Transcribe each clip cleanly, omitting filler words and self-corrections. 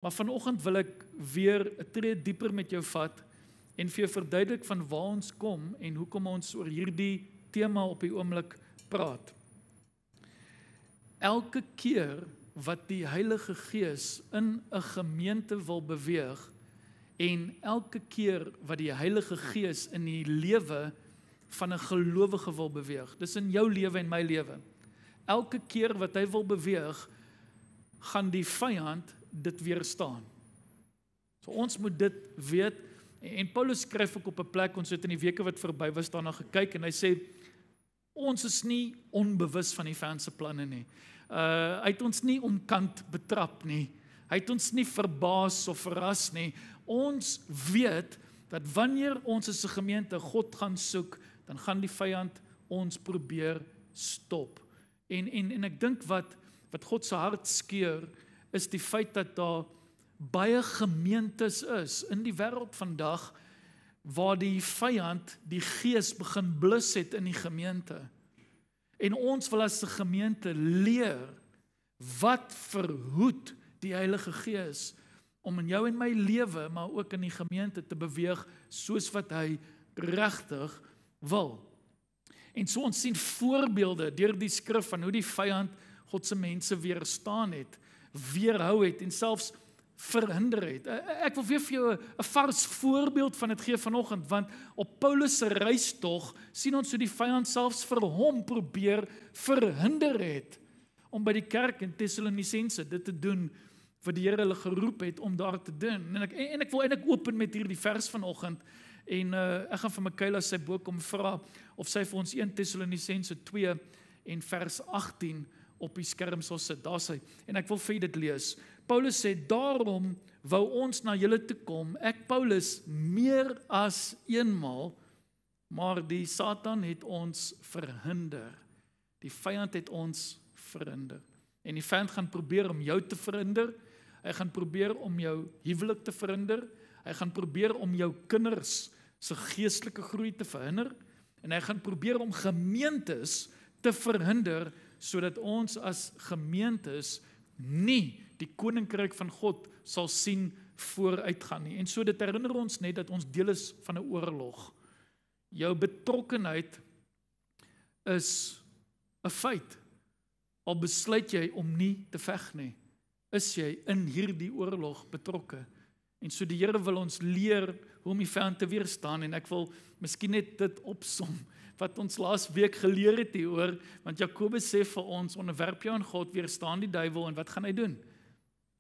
Maar vanoggend wil ek weer 'n tree dieper met jou vat en vir jou verduidelik van waar ons kom en hoekom ons oor hierdie tema op die oomblik praat. Elke keer wat die Heilige Gees in 'n gemeente wil beweeg en elke keer wat die Heilige Gees in die lewe van 'n gelowige wil beweeg, dis in jou lewe en my lewe. Elke keer wat hy wil beweeg, gaan die vyand dit weerstaan. So ons moet dit weet, en Paulus skryf ook op 'n plek, ons het in die weke wat verby was daarna gekyk, en hy sê, ons is nie onbewus van die vyand se planne nie. Hy het ons nie omkant betrap nie. Hy het ons nie verbaas of verras nie. Ons weet dat wanneer ons as 'n gemeente God gaan soek, dan gaan die vyand ons probeer stop. En ek dink wat God se hart skeur, is die feit dat daar baie gemeentes is in die wêreld vandag waar die vyand die gees begin blus het in die gemeente. En ons wil as 'n gemeente leer wat verhoed die Heilige Gees om in jou en my lewe, maar ook in die gemeente te beweeg soos wat hy regtig wil. En so ons sien voorbeelde deur die skrif van hoe die vyand God se mense weerstaan het, weerhou het en selfs verhinder het. Ek wil weer vir jou 'n vars voorbeeld van dit gee vanoggend, want op Paulus se reistog sien ons hoe die vyand selfs vir hom probeer verhinder het om by die kerk in Tessalonisense dit te doen wat die Here hulle geroep het om daar te doen. En ek wil eintlik open met hierdie vers vanoggend, en ek gaan vir Michaela sy boek om vra of sy vir ons 1 Tessalonisense 2 en vers 18 op die skerm sal sit. Daar sy. En ek wil vir dit lees. Paulus sê, daarom wou ons na julle toe kom, ek Paulus meer as eenmaal, maar die Satan het ons verhinder. Die vyand het ons verhinder. En die vyand gaan probeer om jou te verhinder. Hy gaan probeer om jou huwelik te verhinder. Hy gaan probeer om jou kinders se geestelike groei te verhinder. En hy gaan probeer om gemeentes te verhinder, sodat ons as gemeentes nie die koninkryk van God sal sien vooruitgaan nie. En so dit herinner ons net dat ons deel is van 'n oorlog. Jou betrokkenheid is 'n feit. Al besluit jy om nie te veg nie, is jy in hierdie oorlog betrokke. En so die Here wil ons leer hoe om die vyand te weerstaan, en ek wil miskien net dit opsom wat ons laas week geleer het hieroor, want Jakobus sê vir ons, onderwerp jou aan God, weerstaan die duiwel, en wat gaan hy doen?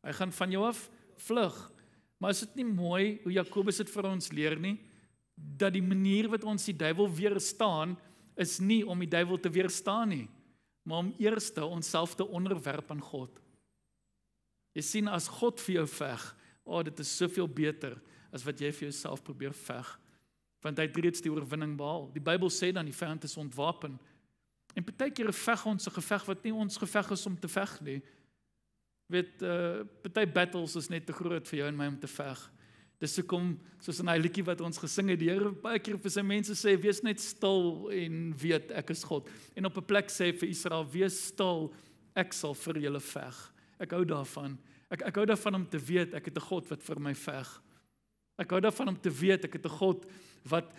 Hy gaan van jou af vlug. Maar is dit nie mooi hoe Jakobus dit vir ons leer nie, dat die manier wat ons die duiwel weerstaan, is nie om die duiwel te weerstaan nie, maar om eers onsself te onderwerp aan God. Jy sien, as God vir jou veg, dit is soveel beter as wat jy vir jouself probeer veg, want hy het reeds die oorwinning behaal. Die Bybel sê dan, die vyand is ontwapen. En partykeer veg ons 'n geveg wat nie ons geveg is om te veg nie. Weet, party battles is net te groot vir jou en my om te veg. Dis hoekom, soos in daai liedjie wat ons gesing het, die Here baie keer vir sy mense sê, wees net stil en weet, ek is God. En op 'n plek sê vir Israel, wees stil, ek sal vir julle veg. Ek hou daarvan. Ek hou daarvan om te weet, ek het 'n God wat vir my veg. Ek hou daarvan om te weet, ek het 'n God wat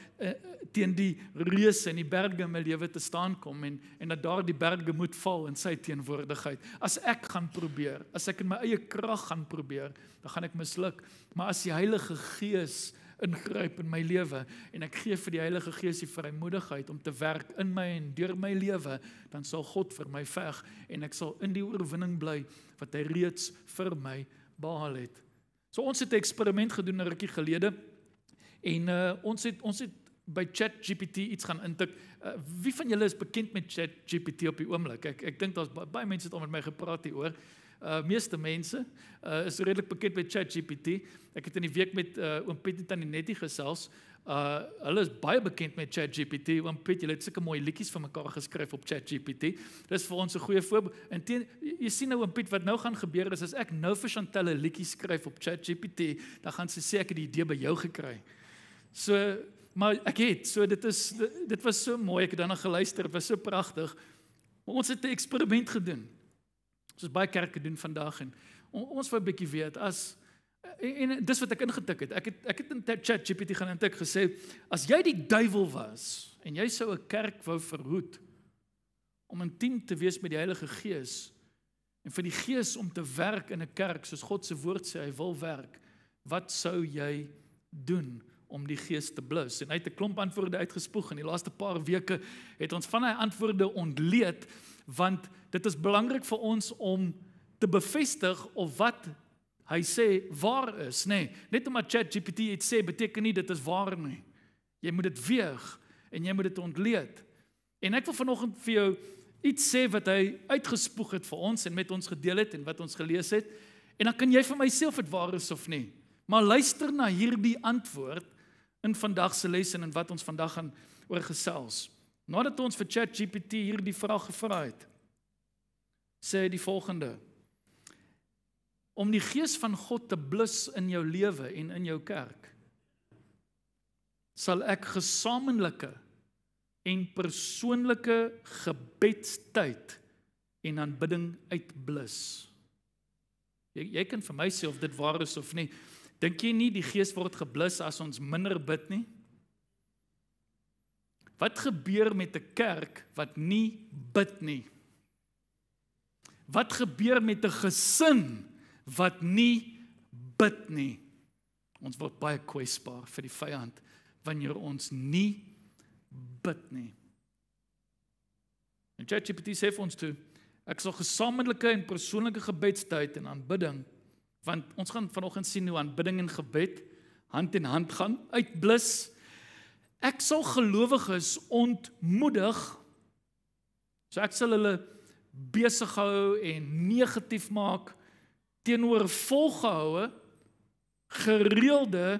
teen die reuse en die berge in my lewe te staan kom, en dat daar die berge moet val in sy teenwoordigheid. As ek gaan probeer, as ek in my eie krag gaan probeer, dan gaan ek misluk. Maar as die Heilige Gees ingryp in my lewe, en ek gee vir die Heilige Gees die vrymoedigheid om te werk in my en deur my lewe, dan sal God vir my veg, en ek sal in die oorwinning bly, wat hy reeds vir my behaal het. So ons het 'n eksperiment gedoen 'n rukkie gelede, en ons het by ChatGPT iets gaan intik. Wie van julle is bekend met ChatGPT op die oomblik? Ek dink daar's baie mense het al met my gepraat hieroor. Meeste mense is redelik bekend met ChatGPT. Ek het in die week met oom Piet en tannie Nettie gesels. Hulle is baie bekend met ChatGPT. Oom Piet, julle het sulke mooi liedjies vir mekaar geskryf op ChatGPT. Dis vir ons 'n goeie voorbeeld. En jy sien nou oom Piet, wat nou gaan gebeur is, as ek nou vir Chantel 'n liedjie skryf op ChatGPT, dan gaan sy sê ek het die idee by jou gekry. So, maar ek het, so dit was so mooi, ek het daarna geluister, het was so pragtig. Maar ons het 'n eksperiment gedoen. Soos baie kerke doen vandag, en ons wou 'n bietjie weet, as en dis wat ek ingetik het. Ek het in ChatGPT gaan intik gesê, as jy die duiwel was, en jy sou 'n kerk wou verhoed, om intiem te wees met die Heilige Gees, en vir die Gees om te werk in 'n kerk, soos God se woord sê, hy wil werk, wat sou jy doen om die Gees te blus? En hy het 'n klomp antwoorde uitgespoeg, en die laaste paar weke het ons van hy antwoorde ontleed, want dit is belangrik vir ons om te bevestig of wat hy sê waar is, nee. Net omdat ChatGPT iets sê, beteken nie dit is waar nie. Jy moet dit weeg, en jy moet dit ontleed. En ek wil vanoggend vir jou iets sê wat hy uitgespoeg het vir ons, en met ons gedeel het, en wat ons gelees het, en dan kan jy vir my sê of dit waar is of nie. Maar luister na hierdie antwoord, in vandag se les, en in wat ons vandag gaan oor gesels. Nadat ons vir ChatGPT hierdie vraag gevra het, sê hy die volgende: om die Gees van God te blus in jou lewe en in jou kerk, sal ek gesamentlike en persoonlike gebedstyd en aanbidding uitblus. Jy kan vir my sê of dit waar is of nie. Dink jy nie die Gees word geblus as ons minder bid nie? Wat gebeur met 'n kerk wat nie bid nie? Wat gebeur met 'n gesin wat nie bid nie? Ons word baie kwesbaar vir die vyand wanneer ons nie bid nie. En ChatGPT sê vir ons toe, ek sal gesamentlike en persoonlike gebedstyd en aanbidding, want ons gaan vanoggend sien hoe aanbidding en gebed hand in hand gaan, uitblus. Ek sal gelowiges ontmoedig, so ek sal hulle besig hou en negatief maak teenoor volgehoue, gereelde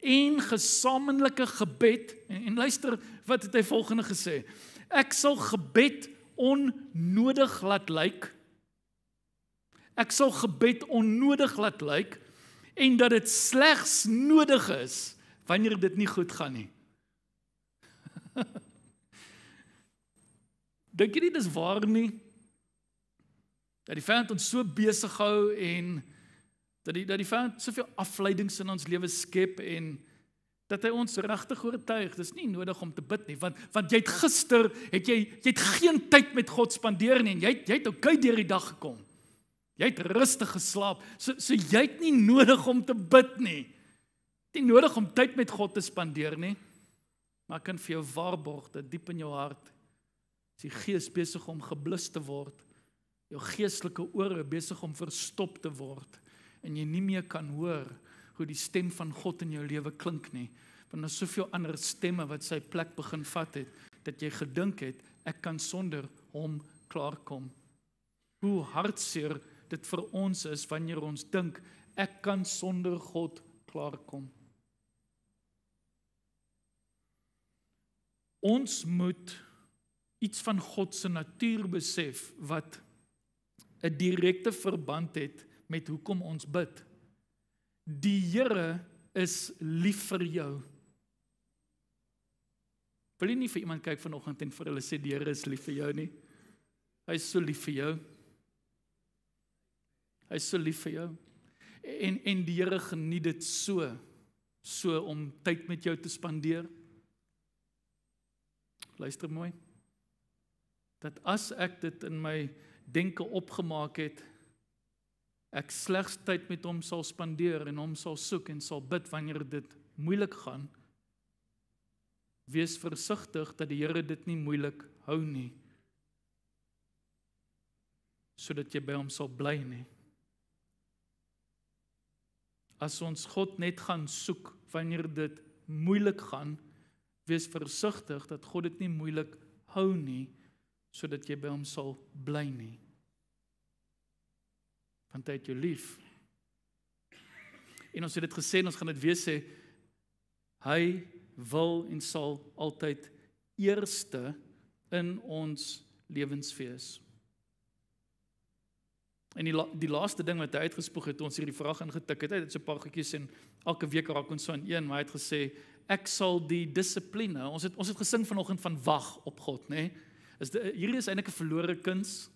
en gesamentlike gebed, en luister wat het hy volgende gesê, ek sal gebed onnodig laat lyk, ek sal gebed onnodig laat lyk, en dat dit slegs nodig is, wanneer dit nie goed gaan nie. Dink jy nie dis waar nie? Dat die vyand ons so besig hou, en dat die vyand soveel afleidings in ons lewe skep, en dat hy ons regtig oortuig, dis nie nodig om te bid nie, want jy het gister, jy het geen tyd met God spandeer nie, en jy het okay deur die dag gekom. Jy het rustig geslaap, so jy het nie nodig om te bid nie. Nie nodig om tyd met God te spandeer nie, maar ek kan vir jou waarborg, dat diep in jou hart, is die Gees besig om geblus te word, jou geestelike ore besig om verstop te word, en jy nie meer kan hoor hoe die stem van God in jou lewe klink nie, want daar is soveel ander stemme wat sy plek begin vat het, dat jy gedink het, ek kan sonder hom klaarkom. Hoe hartseer dit vir ons is, wanneer ons dink, ek kan sonder God klaarkom. Ons moet iets van God se natuur besef, wat 'n direkte verband het met hoekom ons bid. Die Here is lief vir jou. Wil jy nie vir iemand kyk vanoggend en vir hulle sê, die Here is lief vir jou nie? Hy is so lief vir jou. Hy is so lief vir jou. En die Here geniet dit so om tyd met jou te spandeer. Luister mooi. Dat as ek dit in my denke opgemaak het, ek slegs tyd met hom sal spandeer en hom sal soek en sal bid wanneer dit moeilik gaan, wees versigtig dat die Here dit nie moeilik hou nie, sodat jy by hom sal bly nie. As ons God net gaan soek wanneer dit moeilik gaan, wees versigtig dat God dit nie moeilik hou nie, sodat jy by hom sal bly nie. Want hy het jou lief. En ons het dit gesê, en ons gaan dit weer sê, hy wil en sal altyd eerste in ons lewens wees. En die laaste ding wat hy uitgespoeg het, ons hierdie vraag ingetik het, hy het so 'n paar goedjies en elke week raak ons so aan een, maar hy het gesê, ek sal die dissipline, ons het gesing vanoggend van wag op God, né? Hierdie is eintlik 'n verlore kuns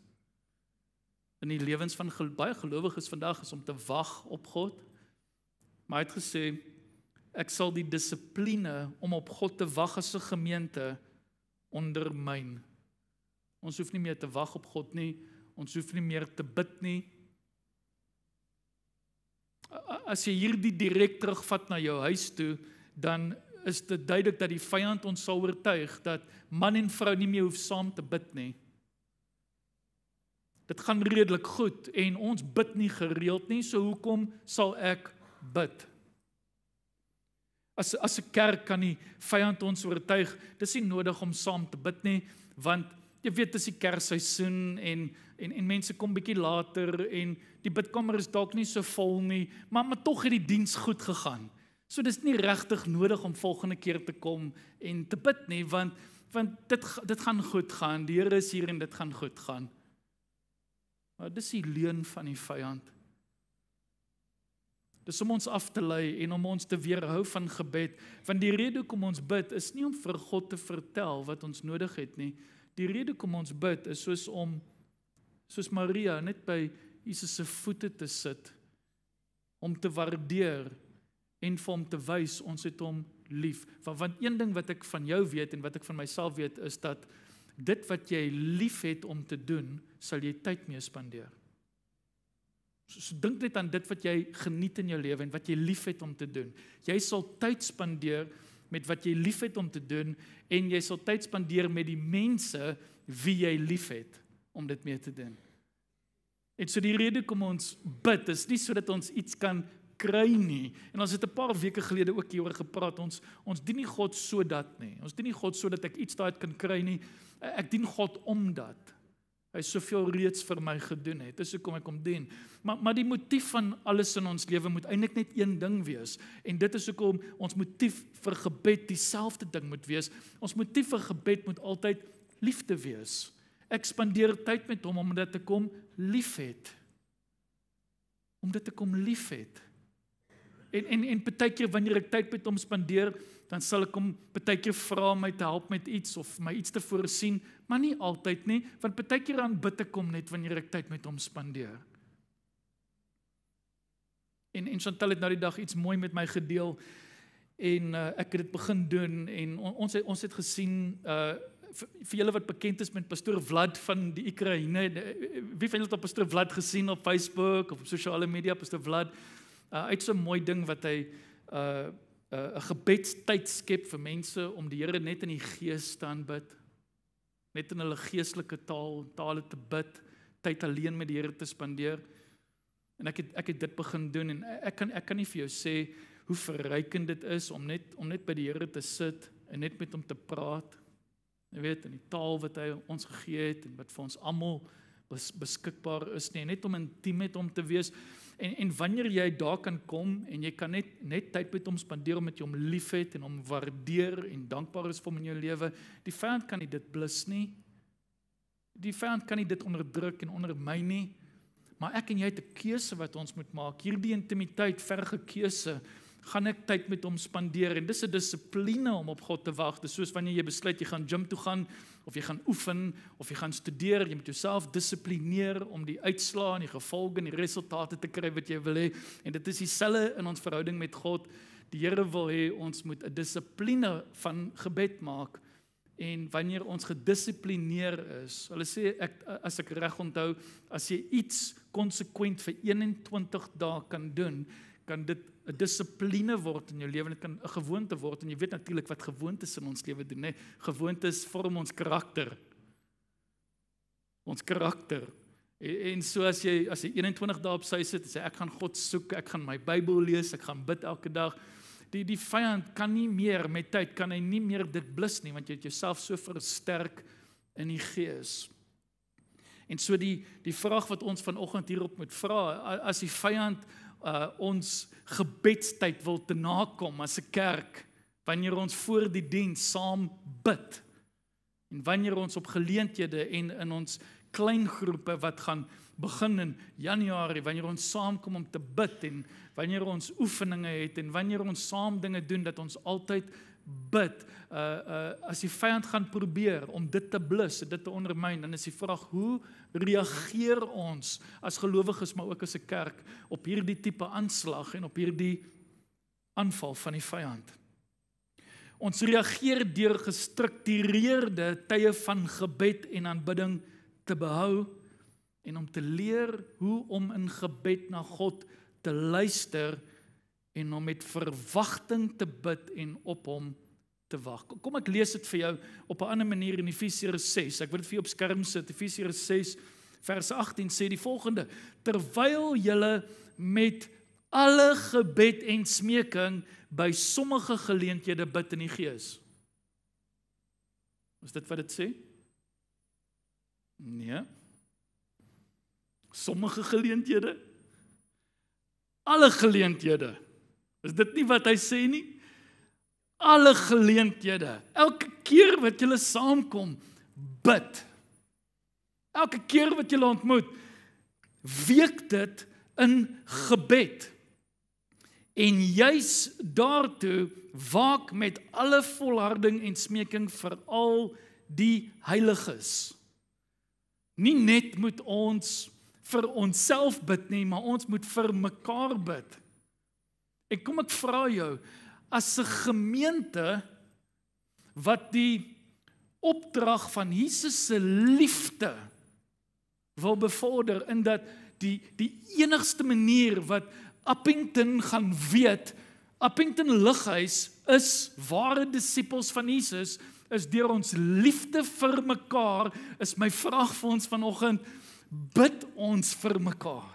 in die lewens van baie gelowiges vandag, is om te wag op God. Maar hy het gesê, ek sal die dissipline om op God te wag as 'n gemeente ondermyn. Ons hoef nie meer te wag op God nie, ons hoef nie meer te bid nie. As jy hierdie direk terugvat na jou huis toe, dan is dit duidelik dat die vyand ons sal oortuig dat man en vrou nie meer hoef saam te bid nie. Dit gaan redelik goed en ons bid nie gereeld nie, so hoekom sal ek bid? As 'n kerk kan die vyand ons oortuig, dis nie nodig om saam te bid nie, want jy weet dis die Kersseisoen en mense kom bietjie later en die bidkamer is dalk nie so vol nie, maar tog het die diens goed gegaan. So dis nie regtig nodig om volgende keer te kom en te bid nie, want dit gaan goed gaan, die Here is hier en dit gaan goed gaan. Maar dis die leuen van die vyand. Dis om ons af te lei en om ons te weerhou van gebed, want die rede hoekom ons bid is nie om vir God te vertel wat ons nodig het nie. Die rede hoekom ons bid is soos Maria net by Jesus se voete te sit, om te waardeer en vir hom te wys ons het hom lief. Want een ding wat ek van jou weet en wat ek van myself weet is dat dit wat jy lief het om te doen, sal jy tyd mee spandeer. So dink net aan dit wat jy geniet in jou lewe en wat jy lief het om te doen. Jy sal tyd spandeer met wat jy lief het om te doen en jy sal tyd spandeer met die mense wie jy lief het om dit mee te doen. En so die rede kom ons bid is nie sodat ons iets kan kry nie. En ons het 'n paar weke gelede ook hieroor gepraat. Ons dien nie God sodat nie. Ons dien nie God sodat ek iets daaruit kan kry nie. Ek dien God omdat hy soveel reeds vir my gedoen het. Dis hoekom ek hom dien. Maar die motief van alles in ons lewe moet eintlik net een ding wees. En dit is hoekom ons motief vir gebed dieselfde ding moet wees. Ons motief vir gebed moet altyd liefde wees. Ek spandeer tyd met hom omdat ek hom liefhet. Omdat ek hom liefhet. En partykeer wanneer ek tyd met hom spandeer, dan sal ek hom partykeer vra om my te help met iets of my iets te voorsien, maar nie altyd nie, want partykeer aanbid ek hom net wanneer ek tyd met hom spandeer. En Chantal het nou die dag iets mooi met my gedeel en ek het dit begin doen en ons het gesien vir julle wat bekend is met Pastoor Vlad van die Oekraïne, wie van julle het Pastoor Vlad gesien op Facebook of op sosiale media, Pastoor Vlad, uit so 'n mooi ding wat hy 'n gebedstyd skep vir mense om die Here net in die gees te aanbid, net in hulle geestelike tale te bid, tyd alleen met die Here te spandeer. En ek het dit begin doen en ek kan nie vir jou sê hoe verrykend dit is om net by die Here te sit en net met hom te praat. Jy weet, in die taal wat hy ons gegee het en wat vir ons almal beskikbaar is nie, net om intiem met hom te wees. En wanneer jy daar kan kom en jy kan net tyd met hom spandeer omdat jy hom liefhet en hom waardeer en dankbaar is vir hom in jou lewe, die vyand kan nie dit blus nie. Die vyand kan nie dit onderdruk en ondermyn nie. Maar ek en jy het 'n keuse wat ons moet maak. Hierdie intimiteit, verge keuse, gaan ek tyd met hom spandeer en dis 'n dissipline om op God te wag. Dis soos wanneer jy besluit jy gaan gym toe gaan of jy gaan oefen of jy gaan studeer, jy moet jouself dissiplineer om die uitslae en die gevolge en die resultate te kry wat jy wil hê. En dit is dieselfde in ons verhouding met God. Die Here wil hê ons moet 'n dissipline van gebed maak. En wanneer ons gedissiplineer is, hulle sê as ek reg onthou, as jy iets konsekwent vir 21 dae kan doen, kan dit 'n dissipline word in jou lewe, dit kan 'n gewoonte word, en jy weet natuurlik wat gewoontes in ons lewe doen, né? Gewoontes vorm ons karakter. Ons karakter. En so as jy 21 dae op sy sit, en sê ek gaan God soek, ek gaan my Bybel lees, ek gaan bid elke dag, die vyand kan nie meer, met tyd kan hy nie meer dit blus nie, want jy het jouself so versterk in die gees. En so die vraag wat ons vanoggend hierop moet vra, as die vyand ons gebedstyd wil te nakom as 'n kerk, wanneer ons voor die diens saam bid, en wanneer ons op geleenthede en in ons klein groepe wat gaan begin in Januarie, wanneer ons saamkom om te bid, en wanneer ons oefeninge het, en wanneer ons saam dinge doen, dat ons altyd bid, as die vyand gaan probeer om dit te blus, dit te ondermyn, dan is die vraag, hoe reageer ons as gelowiges, maar ook as 'n kerk, op hierdie tipe aanslag en op hierdie aanval van die vyand. Ons reageer deur gestruktureerde tye van gebed en aanbidding te behou en om te leer hoe om in gebed na God te luister en om met verwagting te bid en op hom te wag. Kom ek lees dit vir jou op 'n ander manier in Efesiërs 6. Ek wil dit vir jou op skerm sit. Efesiërs 6 vers 18 sê die volgende: terwyl julle met alle gebed en smeking by sommige geleenthede bid in die Gees. Is dit wat dit sê? Nee. Sommige geleenthede? Alle geleenthede. Is dit nie wat hy sê nie? Alle geleenthede. Elke keer wat julle saamkom, bid. Elke keer wat julle ontmoet, week dit in gebed. En juis daartoe waak met alle volharding en smeking vir al die heiliges. Nie net moet ons vir onsself bid nie, maar ons moet vir mekaar bid. En kom ek vra jou, as 'n gemeente wat die opdrag van Jesus se liefde wil bevorder, in dat die enigste manier wat Appington gaan weet, Appington Lighuis is ware disippels van Jesus, is deur ons liefde vir mekaar, is my vraag vir ons vanoggend, bid ons vir mekaar.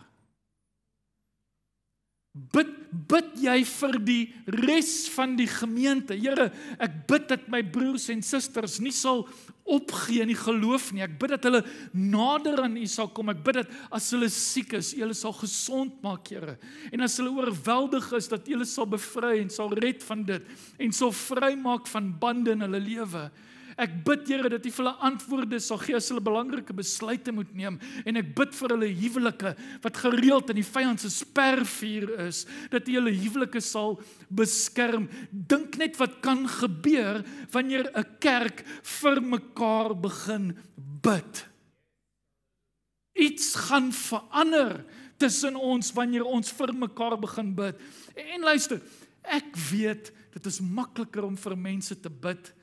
Bid jy vir die res van die gemeente. Here, ek bid dat my broers en susters nie sal opgee in die geloof nie. Ek bid dat hulle nader aan U sal kom. Ek bid dat as hulle siek is, U hulle sal gesond maak, Here. En as hulle oorweldig is, dat U hulle sal bevry en sal red van dit en sal vrymaak van bande in hulle lewe. Ek bid, Here, dat U vir hulle antwoorde sal gee as hulle belangrike besluite moet neem. En ek bid vir hulle huwelike wat gereeld in die vyand se spervuur is, dat U hulle huwelike sal beskerm. Dink net wat kan gebeur wanneer 'n kerk vir mekaar begin bid. Iets gaan verander tussen ons wanneer ons vir mekaar begin bid. En luister, ek weet dit is makliker om vir mense te bid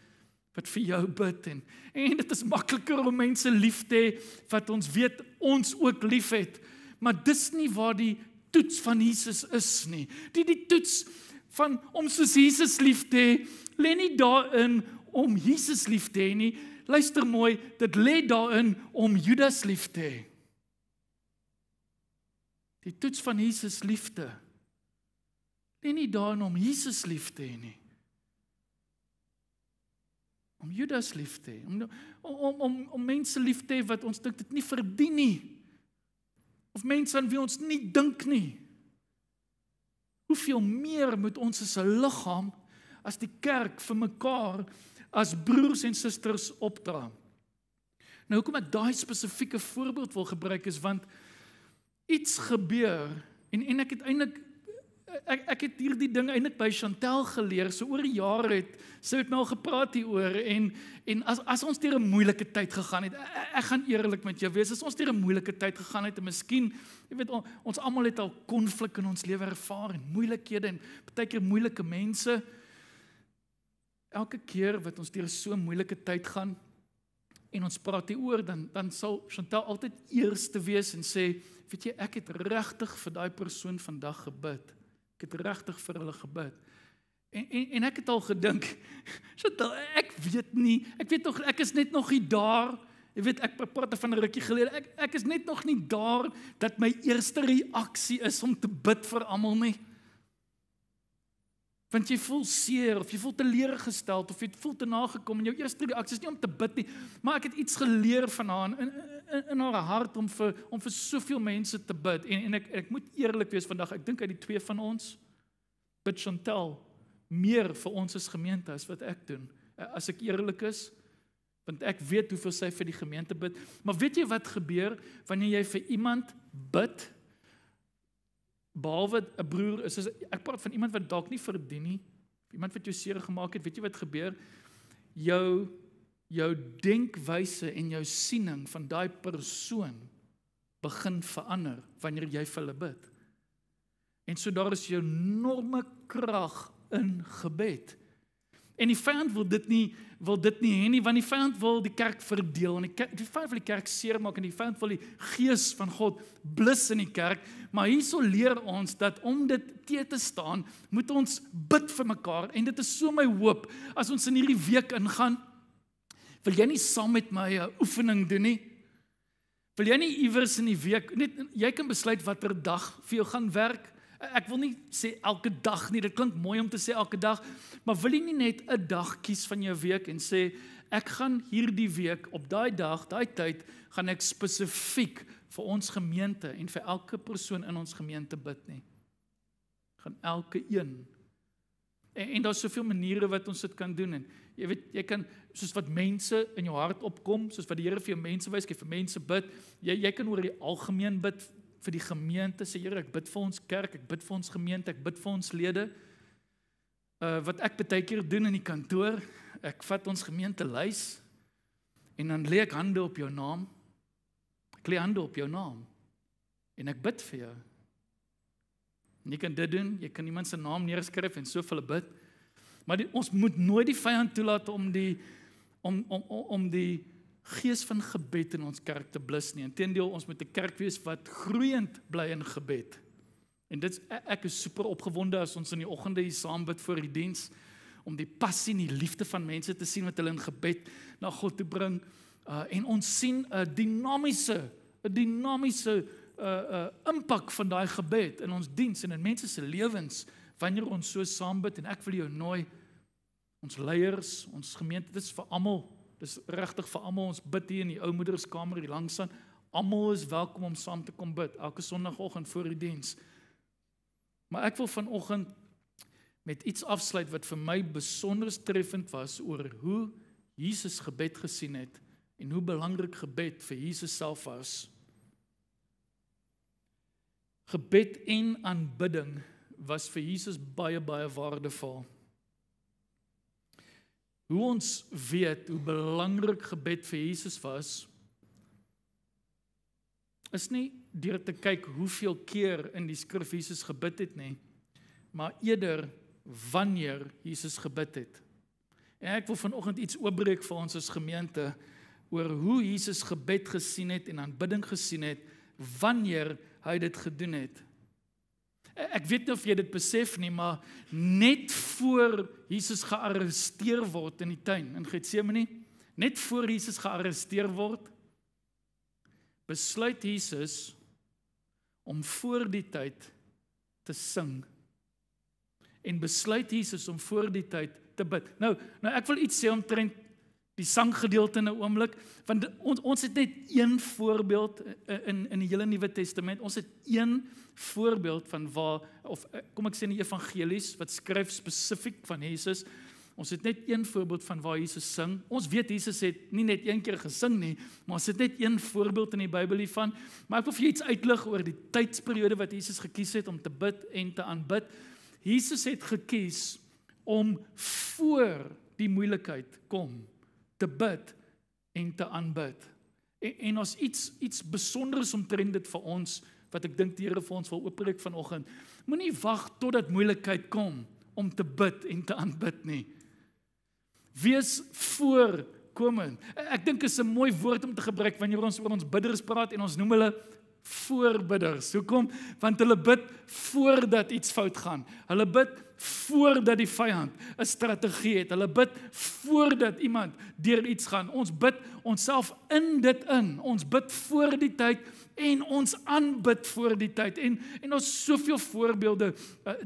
wat vir jou bid en dit is makliker om mense lief te hê wat ons weet ons ook lief het, maar dis nie waar die toets van Jesus is nie. Die toets van om soos Jesus lief te hê, lê nie daarin om Jesus lief te hê nie. Luister mooi, dit lê daarin om Judas lief te hê. Die toets van Jesus liefde lê nie daarin om Jesus lief te hê nie. Om Judas lief te hê, om mense lief te hê wat ons dink dit nie verdien nie, of mense aan wie ons nie dink nie. Hoeveel meer moet ons as 'n liggaam, as die kerk vir mekaar, as broers en susters opdra? Nou, hoekom ek daai spesifieke voorbeeld wil gebruik is, want iets gebeur, en ek het eintlik, ek het hierdie ding eintlik by Chantel geleer, so oor die jare het, sy het my al gepraat hieroor, en as ons deur 'n moeilike tyd gegaan het, ek gaan eerlik met jou wees, as ons deur 'n moeilike tyd gegaan het, en miskien, jy weet, ons almal het al konflik in ons lewe ervaar, en moeilikhede, en partykeer moeilike mense, elke keer wat ons deur so 'n moeilike tyd gaan, en ons praat hieroor, dan sal Chantel altyd eerste wees en sê, weet jy, ek het regtig vir daai persoon vandag gebid. Ek het regtig vir hulle gebid. En ek het al gedink, Chantal, ek weet nog, ek is net nog nie daar, jy weet, ek praat van 'n rukkie gelede, ek is net nog nie daar, dat my eerste reaksie is om te bid vir almal nie. Want jy voel seer, of jy voel teleurgesteld, of jy voel te nagekom, en jou eerste reaksie is nie om te bid nie, maar ek het iets geleer van haar, in haar hart, om vir soveel mense te bid, en ek moet eerlik wees vandag, ek dink uit die twee van ons, bid Chantal meer vir ons as gemeente as wat ek doen, as ek eerlik is, want ek weet hoeveel sy vir die gemeente bid, maar weet jy wat gebeur, wanneer jy vir iemand bid, behalwe 'n broer, ek praat van iemand wat dalk nie verdien nie, iemand wat jou seer gemaak het, weet jy wat gebeur? Jou denkwyse en jou siening van daai persoon begin verander wanneer jy vir hulle bid. En so daar is 'n enorme krag in gebed. En die vyand wil dit nie hê nie, want die vyand wil die kerk verdeel, en die vyand wil die kerk seermaak, en die vyand wil die gees van God blus in die kerk, maar hierso leer ons dat om dit te staan, moet ons bid vir mekaar, en dit is so my hoop, as ons in hierdie week ingaan, wil jy nie saam met my 'n oefening doen nie? Wil jy nie iewers in die week, jy kan besluit watter dag vir jou gaan werk. Ek wil nie sê elke dag nie, dit klink mooi om te sê elke dag, maar wil jy nie net 'n dag kies van jou week en sê, ek gaan hierdie week, op daai dag, daai tyd, gaan ek spesifiek vir ons gemeente en vir elke persoon in ons gemeente bid nie. Gaan elke een. En daar's soveel maniere wat ons dit kan doen, en jy weet, jy kan, soos wat mense in jou hart opkom, soos wat die Here vir jou mense wys, jy vir mense bid, jy kan oor die algemeen bid, vir die gemeente, sê Here, ek bid vir ons kerk, ek bid vir ons gemeente, ek bid vir ons lede. Wat ek baie keer doen in die kantoor, ek vat ons gemeente lys, en dan lê ek hande op jou naam. Ek lê hande op jou naam, en ek bid vir jou. En jy kan dit doen, jy kan iemand se naam neerskryf, en so vir hulle bid. Maar ons moet nooit die vyand toelaat om die gees van gebed in ons kerk te blus nie. Inteendeel, ons moet 'n kerk wees wat groeiend bly in gebed. En ek is super opgewonde as ons in die oggende hier saam bid voor die diens, om die passie en die liefde van mense te sien wat hulle in gebed na God toe bring. En ons sien 'n dinamiese impak van daai gebed in ons diens en in mense se lewens, wanneer ons so saam bid. En ek wil jou nooi, ons leiers, ons gemeente, dit is vir almal. Dis regtig vir almal, ons bid hier in die ou moederskamer hier langs aan. Almal is welkom om saam te kom bid, elke sonnagoggend voor die diens. Maar ek wil vanoggend met iets afsluit wat vir my besonder treffend was oor hoe Jesus gebed gesien het en hoe belangrik gebed vir Jesus self was. Gebed en aanbidding was vir Jesus baie waardevol. Hoe ons weet hoe belangrik gebed vir Jesus was, is nie deur te kyk hoeveel keer in die skrif Jesus gebid het nie, maar eerder wanneer Jesus gebid het. En ek wil vanoggend iets oopbreek vir ons as gemeente oor hoe Jesus gebed gesien het en aanbidding gesien het wanneer hy dit gedoen het. Ek weet nie of jy dit besef nie, maar net voor Jesus gearresteer word in die tuin in Getsemane, net voor Jesus gearresteer word, besluit Jesus om voor die tyd te sing. En besluit Jesus om voor die tyd te bid. Nou ek wil iets sê omtrent die sanggedeelte in 'n oomblik, want ons het net een voorbeeld in die hele Nuwe Testament. Ons het een voorbeeld van waar, of kom ek sê in die evangelies, wat skryf spesifiek van Jesus. Ons het net een voorbeeld van waar Jesus sing. Ons weet Jesus het nie net een keer gesing nie, maar ons het net een voorbeeld in die Bybel hiervan. Maar ek wil vir jy iets uitlig oor die tydsperiode wat Jesus gekies het om te bid en te aanbid. Jesus het gekies om voor die moeilikheid kom te bid en te aanbid. En ons iets besonders omtrent dit vir ons, wat ek dink die Here vir ons wil oopbreek vanoggend. Moenie wag totdat moeilikheid kom om te bid en te aanbid nie. Wees voorkomend. Ek dink is 'n mooi woord om te gebruik wanneer ons oor ons bidders praat en ons noem hulle voorbidders. Hoekom? Want hulle bid voordat iets fout gaan. Hulle bid voordat die vyand 'n strategie het. Hulle bid voordat iemand deur iets gaan. Ons bid onsself in dit in. Ons bid voor die tyd en ons aanbid voor die tyd. En ons soveel voorbeelde,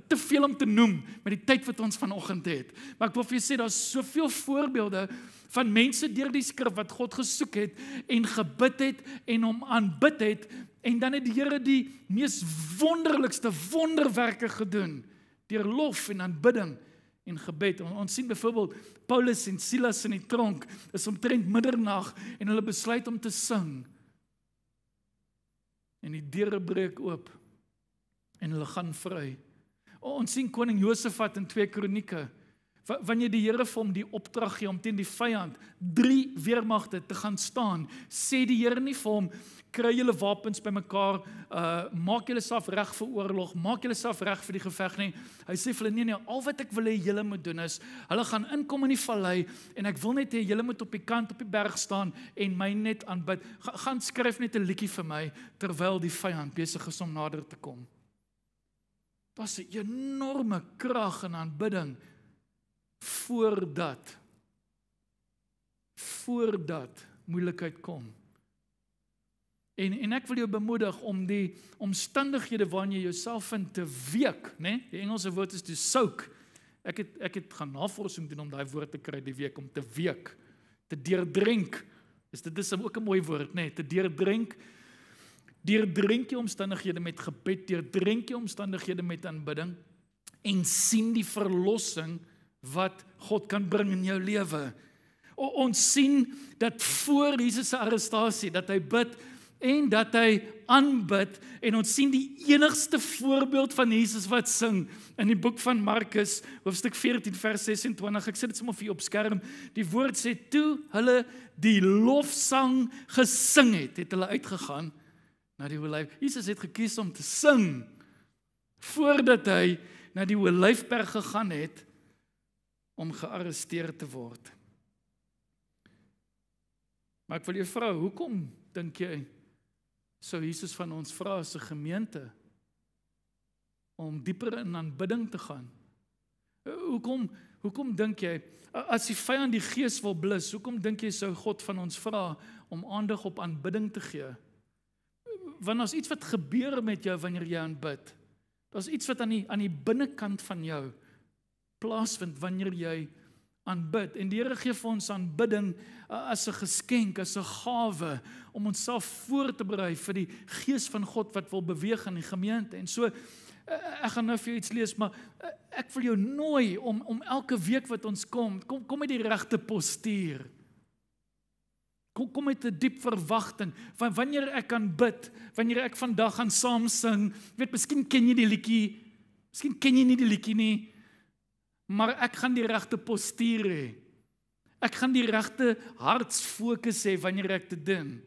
te veel om te noem met die tyd wat ons vanoggend het. Maar ek wil vir julle sê, daar's soveel voorbeelde van mense deur die skrif wat God gesoek het en gebid het en hom aanbid het, en dan het die Here die mees wonderlikste wonderwerke gedoen deur lof en aanbidding en gebed. Ons sien byvoorbeeld Paulus en Silas in die tronk, is omtrent middernag en hulle besluit om te sing. En die deure breek oop en hulle gaan vry. Ons sien koning Josafat in 2 Kronieke Wanneer die Here vir hom die opdrag gee om teen die vyand 3 weermagte te gaan staan, sê die Here nie vir hom, kry julle wapens bymekaar, maak julle self reg vir oorlog, maak julle self reg vir die geveg nie. Hy sê vir hulle, nee, al wat ek wil hê julle moet doen is, hulle gaan inkom in die vallei, en ek wil net hê julle moet op die kant op die berg staan, en my net aanbid. Gaan skryf net 'n liedjie vir my, terwyl die vyand besig is om nader te kom. Daar's 'n enorme krag in aanbidding, voordat moeilikheid kom. En ek wil jou bemoedig om die omstandighede waarin jy jouself in te week, né? Die Engelse woord is to soak. Ek het gaan navorsing doen om daai woord te kry die week, om te week, te deurdrink. Dit is ook 'n mooi woord, né? Te deurdrink. Deurdrink jy omstandighede met gebed, deurdrink jy omstandighede met aanbidding, en sien die verlossing wat God kan bring in jou lewe. Ons sien dat voor Jesus se arrestasie, dat hy bid en dat hy aanbid, en ons sien die enigste voorbeeld van Jesus wat sing in die boek van Markus, hoofstuk 14 vers 26, ek sit dit sommer vir jou op skerm, die woord sê, toe hulle die lofsang gesing het hulle uitgegaan na die Olyf. Jesus het gekies om te sing, voordat hy na die Olyfberg gegaan het, om gearresteer te word. Maar ek wil jou vra, hoekom dink jy, sou Jesus van ons vra as 'n gemeente, om dieper in aanbidding te gaan? Hoekom dink jy, as die vyand die gees wil blus, hoekom dink jy sou God van ons vra, om aandag op aanbidding te gee? Want daar's iets wat gebeur met jou, wanneer jy aanbid. Daar's iets wat aan die binnekant van jou plaasvind, wanneer jy aanbid. En die Here gee vir ons aanbidding as 'n geskenk, as 'n gawe, om onsself voor te berei vir die gees van God wat wil beweeg in die gemeente. En so, ek gaan nou vir jou iets lees, maar ek wil jou nooi om elke week wat ons kom met die regte postuur. Kom met 'n diep verwagting, van wanneer ek kan bid, wanneer ek vandag gaan saam sing, miskien ken jy die liedjie, miskien ken jy nie die liedjie nie, maar ek gaan die regte postuur hê. Ek gaan die regte hartsfokus hê wanneer ek dit doen.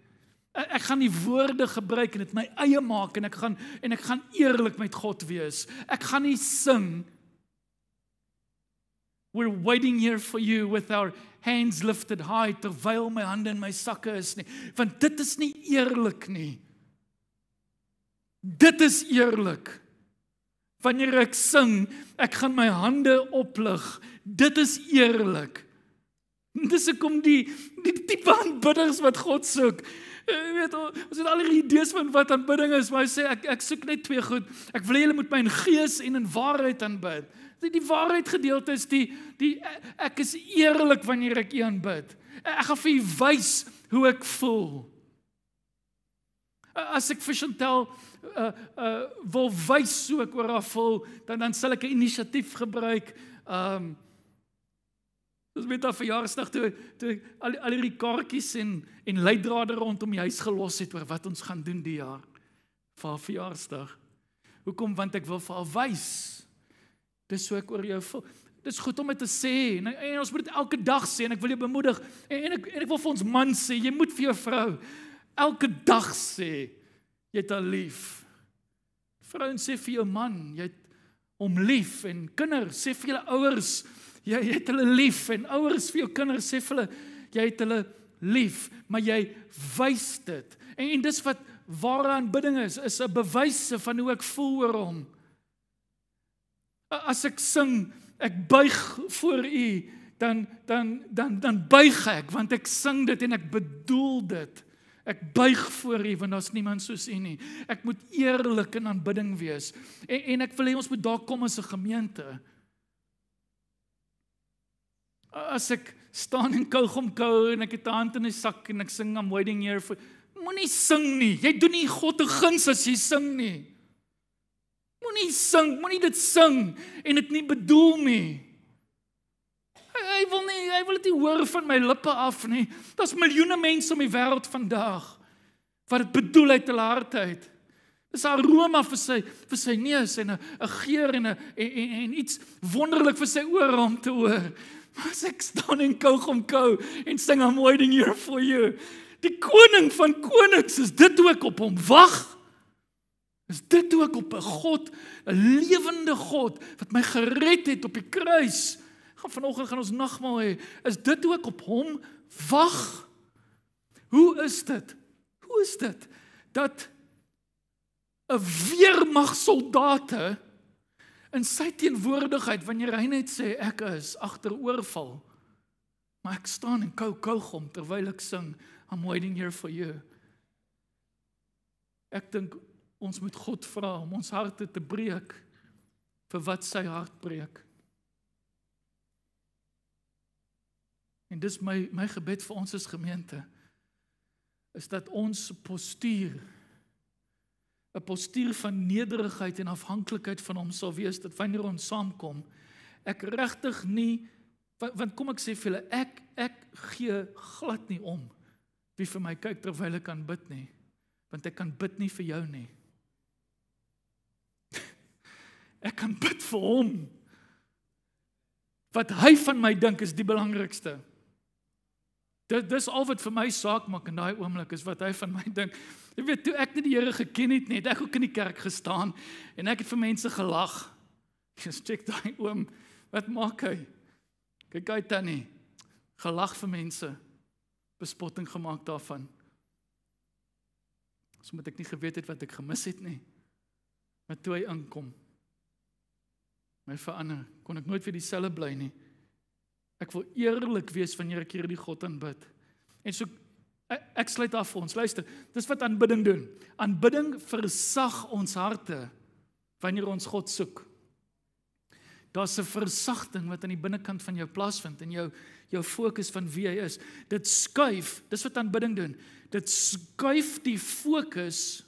Ek gaan die woorde gebruik en dit my eie maak, en ek gaan eerlik met God wees. Ek gaan nie sing, we're waiting here for you with our hands lifted high, terwyl my hande in my sakke is nie, want dit is nie eerlik nie. Dit is eerlik. Wanneer ek sing, ek gaan my hande oplig. Dit is eerlik. Dis hoekom die tipe aanbidders wat God soek. Ons het al die idees van wat aanbidding is, maar hy sê, ek soek net 2 goed. Ek wil julle moet my in gees en in waarheid aanbid. Die waarheid gedeelte is ek is eerlik wanneer ek U aanbid. Ek gaan vir U wys hoe ek voel. As ek vir Chantel wil wys hoe ek oor haar voel, dan sal ek 'n inisiatief gebruik. Dis met haar verjaarsdag, toe al die kaartjies en leidrade rondom die huis gelos het oor wat ons gaan doen die jaar vir haar verjaarsdag. Hoekom? Want ek wil vir haar wys. Dis hoe ek oor jou voel. Dis goed om dit te sê, en ons moet dit elke dag sê, en ek wil jou bemoedig, en ek wil vir ons man sê, jy moet vir jou vrou elke dag sê, jy het haar lief. Vrouens, sê vir jou man, jy het hom lief, en kinders, sê vir julle ouers, jy het hulle lief, en ouers vir jou kinders, sê vir hulle, jy het hulle lief, maar jy wys dit. En dis wat ware aanbidding is 'n bewyse van hoe ek voel oor hom. As ek sing, ek buig voor U, dan buig ek, want ek sing dit en ek bedoel dit. Ek buig voor U, want daar's niemand soos U nie. Ek moet eerlik in aanbidding wees. En ek wil hê ons moet daar kom as 'n gemeente. As ek staan en kou en ek het 'n hand in die sak en ek sing, I'm waiting here for... Moenie sing nie. Jy doen nie God 'n guns as jy sing nie. Moenie sing, moenie dit sing en dit nie bedoel nie. Hy wil dit nie hoor van my lippe af nie. Daar's miljoene mense om die wêreld vandag wat dit bedoel uit hulle hart uit. Dis 'n aroma vir sy neus en 'n geur en iets wonderlik vir sy ore om te hoor. Maar as ek staan en kou en sing I'm waiting here for you. Die koning van konings, is dit ook op hom wag? Is dit ook op 'n God, 'n lewende God wat my gered het op die kruis? Vanoggend gaan ons nagmaal hê. Is dit ook op hom wag? Hoe is dit dat 'n weermagsoldate in sy teenwoordigheid, wanneer hy net sê ek is agteroorval, maar ek staan en kou terwyl ek sing I'm waiting here for you. Ek dink ons moet God vra om ons harte te breek vir wat sy hart breek. En dis my gebed vir ons as gemeente, is dat ons postuur, 'n postuur van nederigheid en afhanklikheid van hom sal wees, dat wanneer ons saamkom, ek regtig nie, want kom ek sê vir julle, ek gee glad nie om wie vir my kyk terwyl ek kan bid nie, want ek kan bid nie vir jou nie. Ek kan bid vir hom. Wat hy van my dink is die belangrikste. Dis al wat vir my saak maak in daai oomblik, is wat hy van my dink. Jy weet, toe ek nie die Here geken het nie, het ek ook in die kerk gestaan, en ek het vir mense gelag. Check daai oom, wat maak hy? Kyk uit tannie, gelag vir mense, bespotting gemaak daarvan. So moet ek nie geweet het wat ek gemis het nie. Maar toe hy inkom, my verander, kon ek nooit weer dieselfde bly nie. Ek wil eerlik wees wanneer ek hierdie God aanbid. En so, ek sluit af vir ons, luister, dis wat aanbidding doen. Aanbidding versag ons harte, wanneer ons God soek. Daar's 'n versagting wat aan die binnekant van jou plaasvind, en jou fokus van wie hy is. Dit skuif, dis wat aanbidding doen, dit skuif die fokus,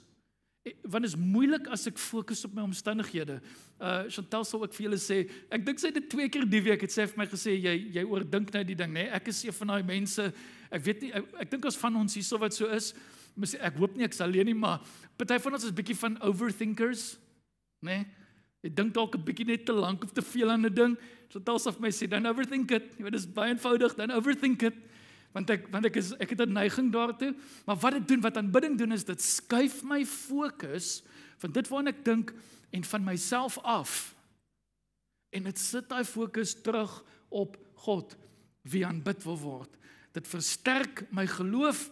want is moeilik as ek fokus op my omstandighede. Chantal sal ook vir julle sê, ek dink sy het dit 2 keer die week, het sy vir my gesê, jy oordink nou die ding, nee, ek is een van daai mense, ek weet nie, ek dink as van ons hierso wat so is, ek hoop nie ek is alleen nie, maar party van ons is bietjie van overthinkers, nee, jy dink dalk 'n bietjie net te lank of te veel aan 'n ding, Chantal sal vir my sê, don't overthink it, jy weet, dis baie eenvoudig, don't overthink it, want ek het 'n neiging daartoe, maar wat dit doen, wat aanbidding doen, is dit skuif my fokus van dit waarna ek dink en van myself af, en dit sit daai fokus terug op God, wie aanbid wil word. Dit versterk my geloof,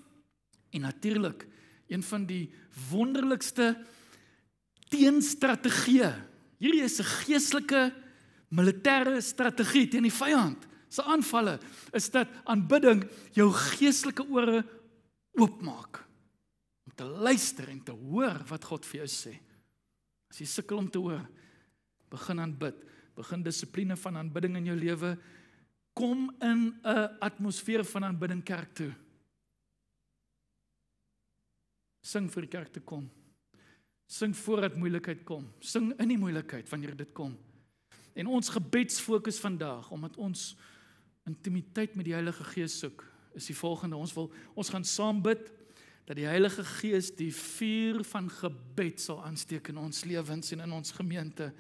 en natuurlik, een van die wonderlikste teenstrategieë, hierdie is 'n geestelike militêre strategie teen die vyand, se aanvalle, is dat aanbidding jou geestelike ore oopmaak, om te luister en te hoor wat God vir jou sê. As jy sukkel om te hoor, begin aanbid, begin dissipline van aanbidding in jou lewe, kom in 'n atmosfeer van aanbidding kerk toe. Sing vir die kerk te kom. Sing voordat moeilikheid kom. Sing in die moeilikheid wanneer dit kom. En ons gebedsfokus vandag, omdat ons intimiteit met die Heilige Gees soek, is die volgende. Ons gaan saam bid, dat die Heilige Gees die vuur van gebed sal aansteek in ons lewens en in ons gemeente.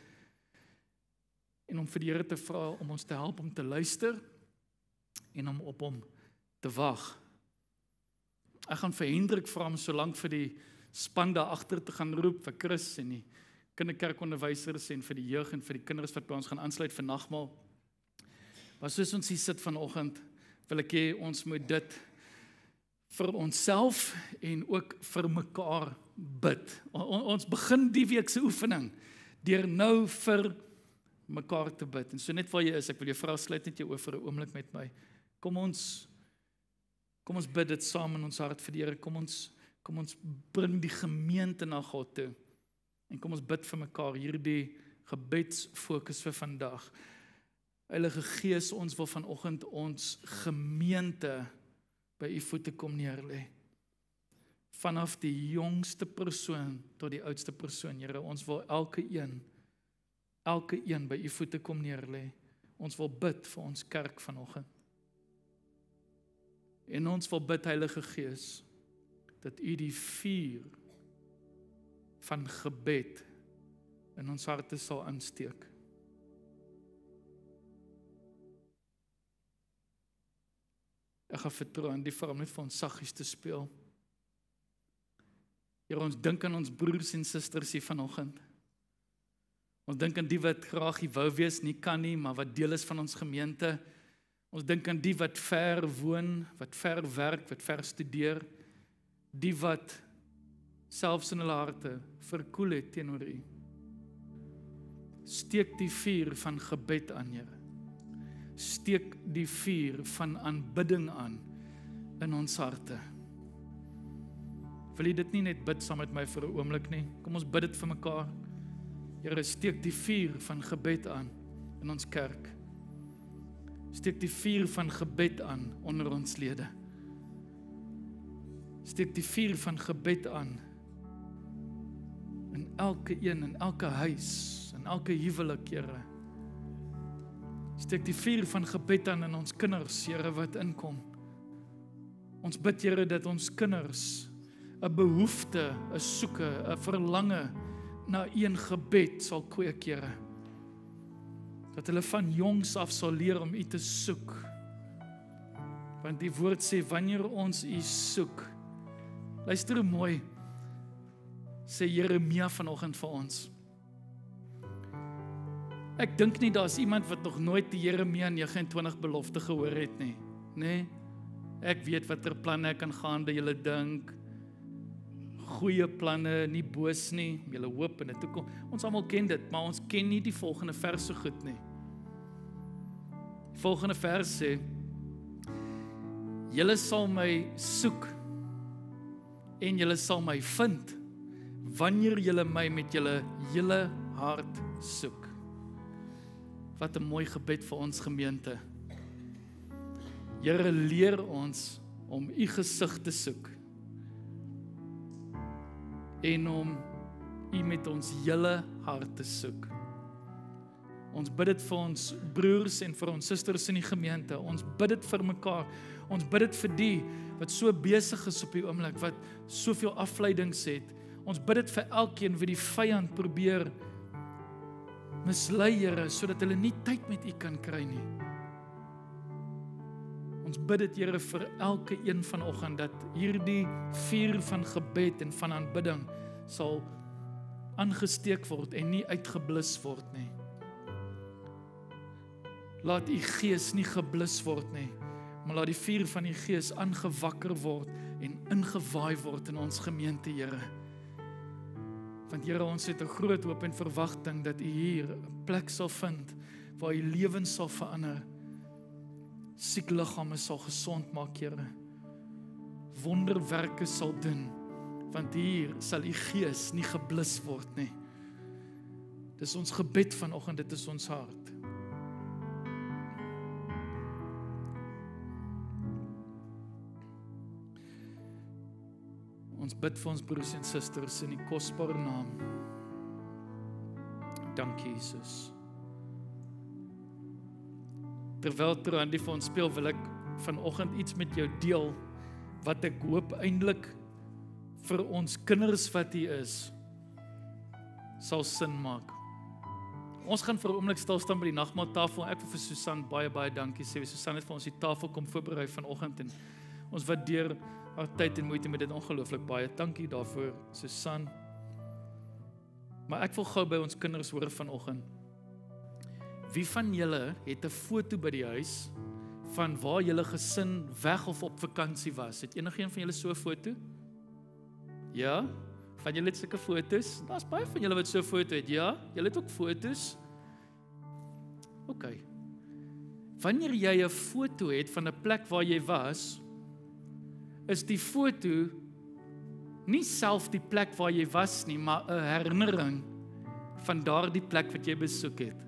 En om vir die Here te vra om ons te help om te luister en om op hom te wag. Ek gaan vir Hendrik vra om so lank vir die span daar agter te gaan roep, vir Chris en die kinderkerkonderwysers en vir die jeug en vir die kinders wat by ons gaan aansluit vir nagmaal. Maar soos ons hier sit vanoggend, wil ek hê ons moet dit vir onsself en ook vir mekaar bid. Ons begin die week se oefening deur nou vir mekaar te bid. En so net waar jy is, ek wil jou vra, sluit net jou oë vir 'n oomblik met my. Kom ons bid dit saam in ons hart vir die Here. Kom ons bring die gemeente na God toe. En kom ons bid vir mekaar hierdie gebedsfokus vir vandag. Heilige Gees, ons wil vanoggend ons gemeente by u voete kom neerlê. Vanaf die jongste persoon tot die oudste persoon, Here, ons wil elke een by u voete kom neerlê. Ons wil bid vir ons kerk vanoggend. En ons wil bid, Heilige Gees, dat u die vuur van gebed in ons harte sal aansteek. Ek gaan vertrou aan die vir om net vir ons saggies te speel. Here, ons dink aan ons broers en susters hier vanoggend. Ons dink aan die wat graag hier wou wees, nie kan nie, maar wat deel is van ons gemeente. Ons dink aan die wat ver woon, wat ver werk, wat ver studeer, die wat selfs in hulle harte verkoel het teenoor U. Steek die vuur van gebed aan, Here. Steek die vuur van aanbidding aan in ons harte. Wil jy dit nie net bid saam met my vir 'n oomblik nie? Kom ons bid dit vir mekaar. Here, steek die vuur van gebed aan in ons kerk. Steek die vuur van gebed aan onder ons lede. Steek die vuur van gebed aan in elke een, in elke huis, in elke huwelik, Here. Steek die vuur van gebed aan in ons kinders, Here, wat inkom. Ons bid, Here, dat ons kinders 'n behoefte, 'n soeke, 'n verlange na een gebed sal kweek, Here. Dat hulle van jongs af sal leer om U te soek. Want die woord sê, wanneer ons U soek, luister hoe mooi, sê Jeremia vanoggend vir ons. Ek dink nie daar's iemand wat nog nooit die Jeremia 29 belofte gehoor het nie. Nee, ek weet watter planne ek kan gaan by julle dink. Goeie planne, nie boos nie, julle hoop in die toekoms. Ons almal ken dit, maar ons ken nie die volgende vers so goed nie. Die volgende vers sê, julle sal my soek en julle sal my vind wanneer julle my met julle hele hart soek. Wat 'n mooi gebed vir ons gemeente. Here, leer ons om U gesig te soek en om U met ons hele hart te soek. Ons bid dit vir ons broers en vir ons susters in die gemeente. Ons bid dit vir mekaar. Ons bid dit vir die wat so besig is op die oomblik, wat soveel afleidings het. Ons bid dit vir elkeen wat die vyand probeer mislei, Here, sodat hulle nie tyd met U kan kry nie. Ons bid dit, Here, vir elke een vanoggend, dat hierdie vuur van gebed en van aanbidding sal aangesteek word en nie uitgeblus word nie. Laat U Gees nie geblus word nie, maar laat die vuur van die Gees aangewakker word en ingewaai word in ons gemeente, Here. Want Here, ons het 'n groot hoop en verwagting dat U hier 'n plek sal vind waar U lewens sal verander. Siek liggame sal gesond maak, Here. Wonderwerke sal doen, want hier sal U Gees nie geblus word nie. Dis ons gebed vanoggend, dit is ons hart. Ons bid vir ons broers en susters in die kosbare naam. Dankie, Jesus. Terwyl Trandi vir ons speel, wil ek vanoggend iets met jou deel, wat ek hoop eintlik vir ons kinders wat hier is, sal sin maak. Ons gaan vir 'n oomblik stil staan by die nagmaaltafel. Ek wil vir Susan baie dankie sê. Susan het vir ons die tafel kom voorberei vanoggend en ons waardeer haar tyd en moeite met dit ongelooflik baie. Dankie daarvoor, Susan. Maar ek wil gou by ons kinders hoor vanoggend. Wie van julle het 'n foto by die huis van waar julle gesin weg of op vakansie was? Het enigeen van julle so 'n foto? Ja? Van julle het sulke foto's? Daar's baie van julle wat so 'n foto het. Ja? Julle het ook foto's? OK. Wanneer jy 'n foto het van 'n plek waar jy was, is die foto nie self die plek waar jy was nie, maar 'n herinnering van daardie plek wat jy besoek het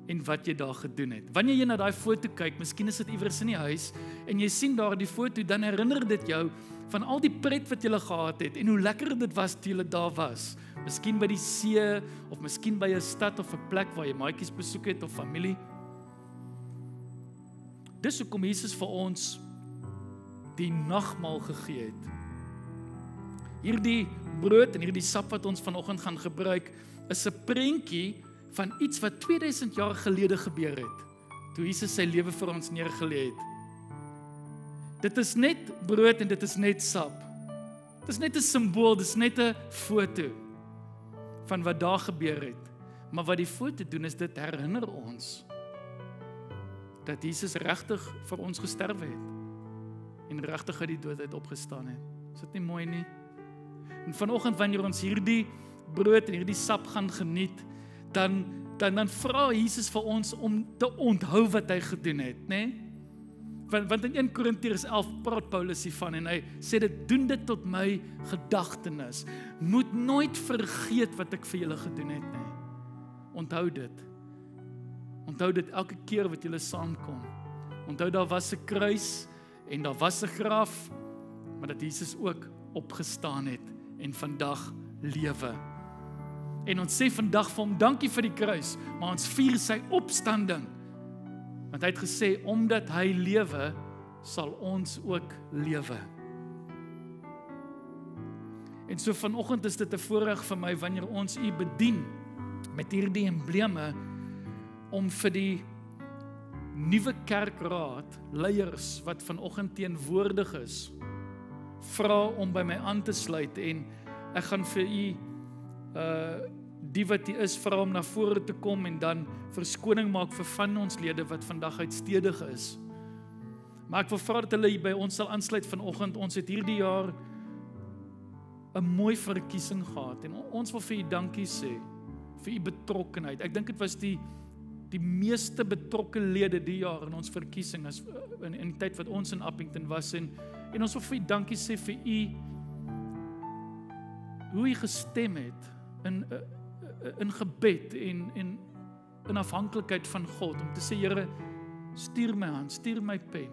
en wat jy daar gedoen het. Wanneer jy na daai foto kyk, miskien is dit iewers in die huis en jy sien daardie foto, dan herinner dit jou van al die pret wat jy gehad het en hoe lekker dit was toe jy daar was. Miskien by die see of miskien by 'n stad of 'n plek waar jy maatjies besoek het of familie. Dis hoekom Jesus vir ons die nagmaal gegee het. hierdie brood en hierdie sap wat ons vanoggend gaan gebruik, is 'n prentjie van iets wat 2000 jaar gelede gebeur het, toe Jesus sy lewe vir ons neergelê het. Dit is net brood en dit is net sap. Dit is net 'n simbool, dit is net 'n foto van wat daar gebeur het. Maar wat die foto doen is, dit herinner ons dat Jesus regtig vir ons gesterf het en regtig uit die dood uit opgestaan het. Is dit nie mooi nie? En vanoggend wanneer ons hierdie brood en hierdie sap gaan geniet, dan vra Jesus vir ons om te onthou wat hy gedoen het, né? Want in 1 Korintiërs 11 praat Paulus hiervan en hy sê doen dit tot my gedagtenis. Moet nooit vergeet wat ek vir julle gedoen het, nie. Onthou dit. Onthou dit elke keer wat julle saamkom. Onthou daar was 'n kruis en daar was 'n graf, maar dat Jesus ook opgestaan het en vandag lewe. En ons sê vandag vir hom dankie vir die kruis, maar ons vier sy opstanding. Want hy het gesê, omdat hy lewe, sal ons ook lewe. En so vanoggend is dit 'n voorreg vir my, wanneer ons u bedien, met hierdie embleme, om vir die nuwe kerkraad, leiers wat vanoggend teenwoordig is, vra om by my aan te sluit, en ek gaan vir u, die wat hier is, vra om na vore te kom en dan verskoning maak vir van ons lede wat vandag uitstedig is. Maar ek wil vra dat hulle by ons sal aansluit vanoggend. Ons het hierdie jaar 'n mooi verkiesing gehad en ons wil vir u dankie sê vir u betrokkenheid. Ek dink dit was die meeste betrokke lede die jaar in ons verkiesing as in die tyd wat ons in Appington was, en ons wil vir u dankie sê vir u hoe u gestem het in gebed en in afhanklikheid van God, om te sê, Here, stuur my hand, stuur my pen.